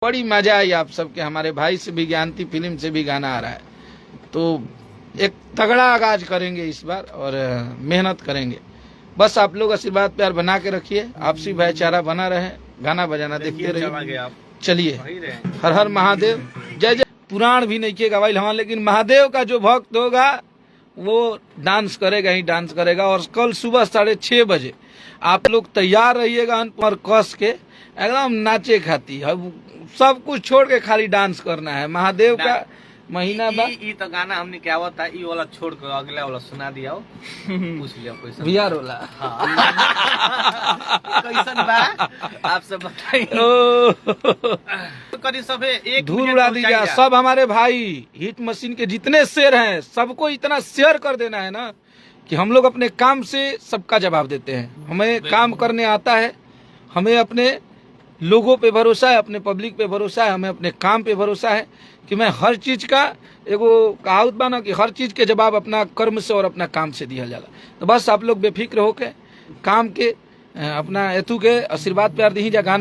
बड़ी मजा आई आप सबके। हमारे भाई से भी, ज्ञानती फिल्म से भी गाना आ रहा है, तो एक तगड़ा आगाज करेंगे इस बार और मेहनत करेंगे। बस आप लोग आशीर्वाद प्यार बना के रखिए, आपसी भाईचारा बना रहे, गाना बजाना देखते रहिए। चलिए, हर हर महादेव, जय जय। पुराण भी नहीं किएगा भाई हमारा, लेकिन महादेव का जो भक्त होगा वो डांस करेगा ही डांस करेगा। और कल सुबह 6:30 बजे आप लोग तैयार रहिएगा पर कस के एकदम नाचे खाती। अब सब कुछ छोड़ के खाली डांस करना है। महादेव का महीना बा। तो गाना हमने क्या हुआ था, ई वाला छोड़ कर अगला वाला सुना दिया हो। पूछ लिया कैसा बिहार वाला। कैसन बा आप सब बताइए। करी सब एक धूल उड़ा दीजिए सब। हमारे भाई हिट मशीन के जितने शेयर हैं सबको इतना शेयर कर देना है ना कि हम लोग अपने काम से सबका जवाब देते हैं। हमें काम करने आता है, हमें अपने लोगों पे भरोसा है, अपने पब्लिक पे भरोसा है, हमें अपने काम पे भरोसा है कि मैं हर चीज का एगो कहावत बा ना कि हर चीज के जवाब अपना कर्म से और अपना काम से दिया जाला। तो बस आप लोग बेफिक्र होके काम के अपना एतू के आशीर्वाद प्यार दी जा। गाना